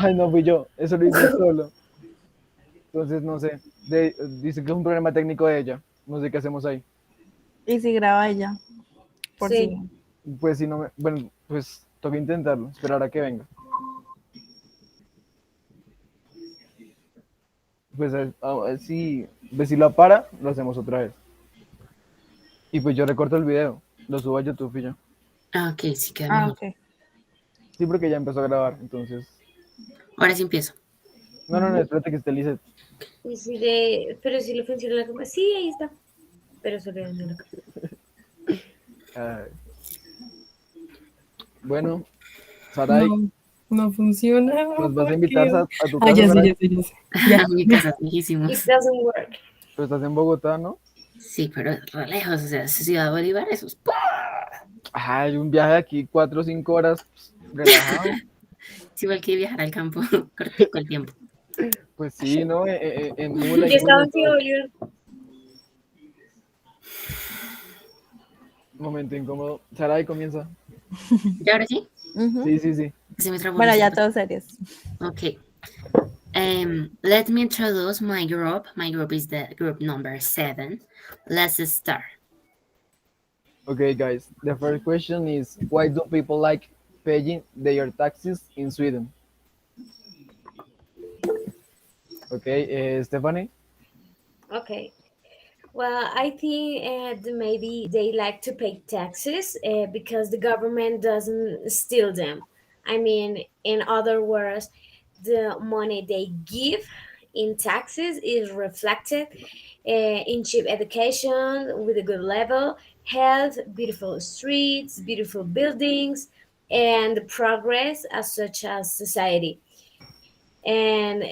Ay, no fui yo, eso lo hice solo. Entonces, no sé. Dice que es un problema técnico de ella. No sé qué hacemos ahí. Y si graba ella, por si. Sí. Pues si no me. Bueno, pues toca intentarlo, esperar a que venga. Pues a ver si, pues, si la para, lo hacemos otra vez. Y pues yo recorto el video, lo subo a YouTube y ya. Ah, ok, sí queda Ah, mejor. ok. Sí, porque ya empezó a grabar, entonces. Ahora sí empiezo. No, no, no, espérate que esté Lizeth. Y si le, pero si le funciona la cámara. Sí, ahí está. Pero solo en la cámara. Ay. Bueno, Sarai, No, no funciona. ¿nos vas a ¿Por invitar qué? a tu Ah, casa, ya sé, Sarai? ya sé, ya sé. Ya, Mi ya. casa es lejísimos. It doesn't work. Tú estás en Bogotá, ¿no? Sí, pero re lejos, o sea, Ciudad Bolívar, eso es... Ay, un viaje de aquí, 4 o 5 horas, pues, relajado. Es igual que viajar al campo, cortico el tiempo. Pues sí, ¿no? En mula Yo y estaba bus, en Ciudad todo. Bolívar. Momento incómodo. Sarai, comienza. ¿Y ahora sí? Ujú. Sí, sí, sí. Se me trabó Bueno, el ya cerebro. todos serios. Okay. Let me introduce my group. My group is the group number 7. Let's start. Okay, guys. The first question is, why do people like paying their taxes in Sweden? Okay, Stephanie? Okay. Well, I think maybe they like to pay taxes because the government doesn't steal them. I mean, in other words, the money they give in taxes is reflected in cheap education with a good level, health, beautiful streets, beautiful buildings, and progress as such as society and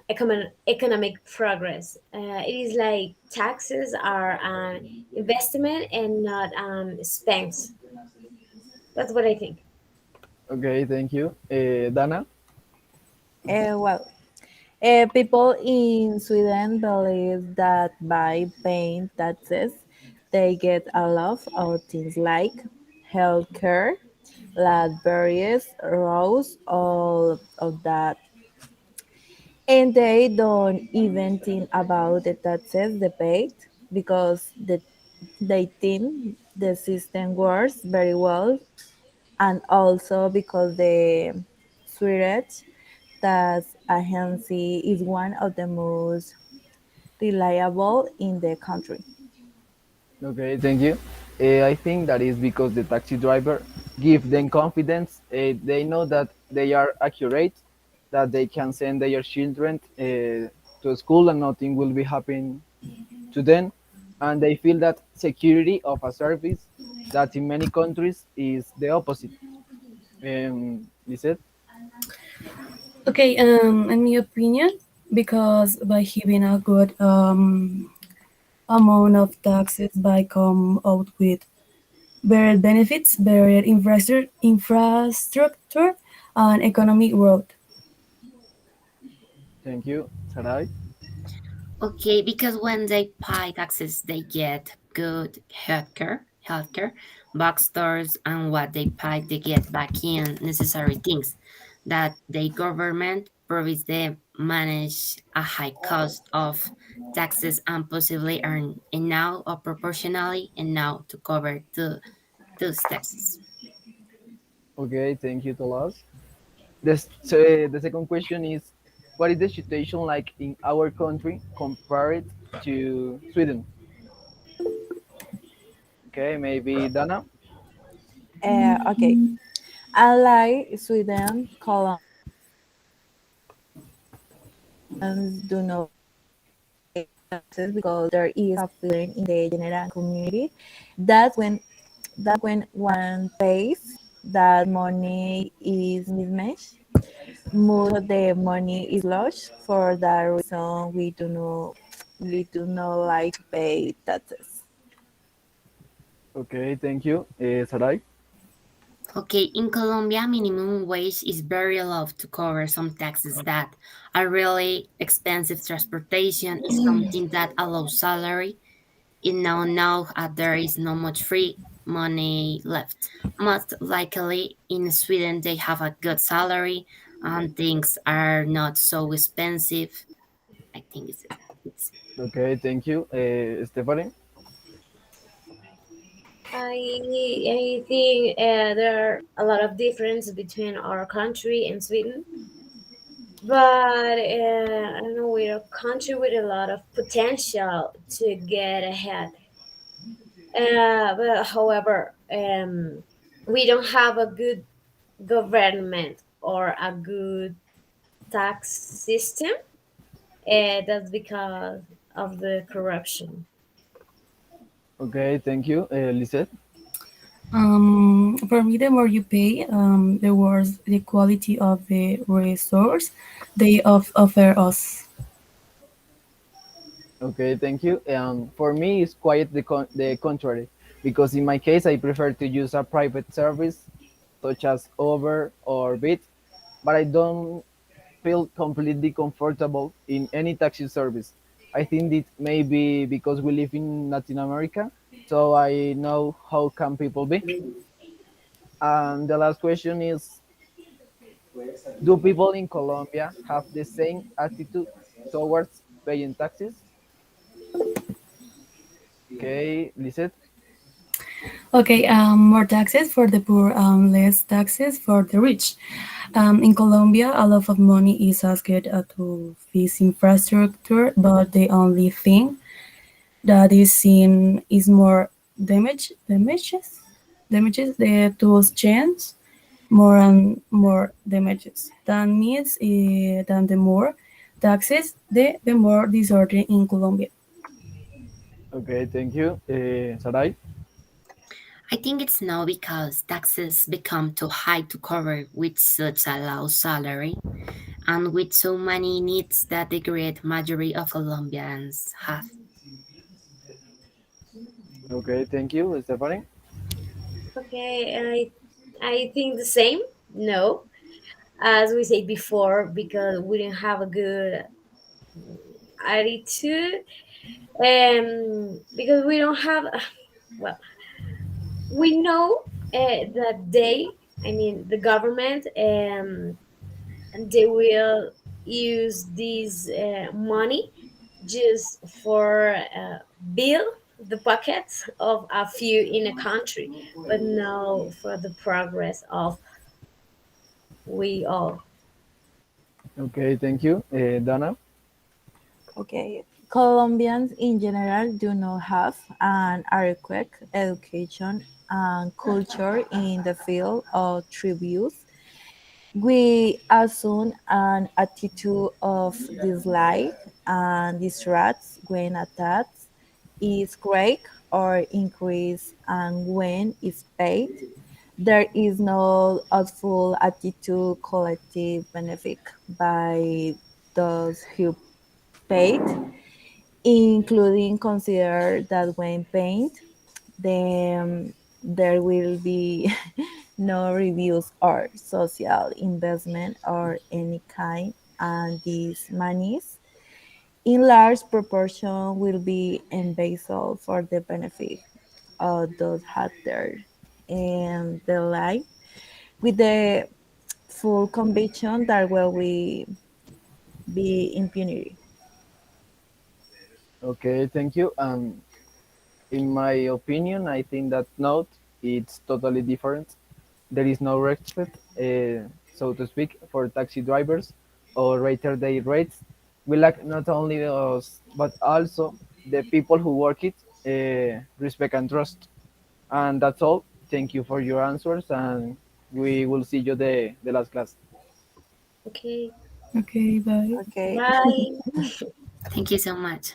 economic progress. It is like taxes are an investment and not expense. That's what I think. Okay, thank you. Dana? Well, people in Sweden believe that by paying taxes, they get a lot of things like healthcare, libraries, roads, all of that. And they don't even think about the taxes they paid because they think the system works very well, and also because the Swedish tax agency is one of the most reliable in the country. Okay, thank you. I think that is because the taxi driver give them confidence. They know that they are accurate, that they can send their children to school and nothing will be happening to them, and they feel that security of a service that in many countries is the opposite. Is it? Okay, in my opinion, because by having a good amount of taxes by come out with better benefits, better infrastructure and economic growth. Thank you, Sarai. Okay, because when they pay taxes, they get good healthcare, bookstores, and what they pay, they get back in necessary things that the government provides them manage a high cost of taxes and possibly earn enough or proportionally enough to cover those taxes. Okay, thank you, Tolas. The second question is, what is the situation like in our country compared to Sweden? Okay, maybe Dana. Okay, unlike Sweden, Colombians do not pay taxes because there is a feeling in the general community that when one pays, that money is mismatched. Most of the money is lost. For that reason, we do not like to pay taxes. Okay, thank you, Sarai. Okay, in Colombia, minimum wage is very low to cover some taxes that are really expensive. Transportation is something that allows salary. In now there is not much free money left. Most likely in Sweden they have a good salary and things are not so expensive. I think it's Okay, thank you. Stephanie? I think there are a lot of difference between our country and Sweden, but I don't know, we're a country with a lot of potential to get ahead. But however, we don't have a good government or a good tax system. That's because of the corruption. Okay, thank you. Lisette? For me, the more you pay, the worse the quality of the resource they offer us. Okay, thank you. For me, it's quite the contrary, because in my case, I prefer to use a private service such as Uber or Bit, but I don't feel completely comfortable in any taxi service. I think it may be because we live in Latin America, so I know how can people be. And the last question is, do people in Colombia have the same attitude towards paying taxes? Okay, Lisette. Okay, more taxes for the poor, less taxes for the rich. In Colombia, a lot of money is asked to fix infrastructure, but the only thing that is seen is more damages the tools change more and more damages. That means than the more taxes, the more disorder in Colombia. Okay, thank you. Sarai? I think it's now because taxes become too high to cover with such a low salary and with so many needs that the great majority of Colombians have. Okay, thank you. Stephanie? Okay, I think the same. No, as we said before, because we didn't have a good attitude, because we don't have. Well, we know that I mean, the government, they will use this money just for bill the pockets of a few in a country, but no for the progress of we all. Okay, thank you. Dana? Okay. Colombians in general do not have an adequate education and culture in the field of tribute. We assume an attitude of dislike and distrust when a tax is correct or increased, and when it's paid. There is no full attitude collective benefit by those who paid, including consider that when paid, then there will be no reviews or social investment or any kind, and these monies in large proportion will be embezzled for the benefit of those actors and the like, with the full conviction that will we be impunity. Okay, thank you. In my opinion, I think that note it's totally different. There is no respect, so to speak, for taxi drivers or rater their rates. We lack not only us, but also the people who work it, respect and trust. And that's all. Thank you for your answers, and we will see you the last class. Okay, Okay, bye. Okay. bye. Thank you so much.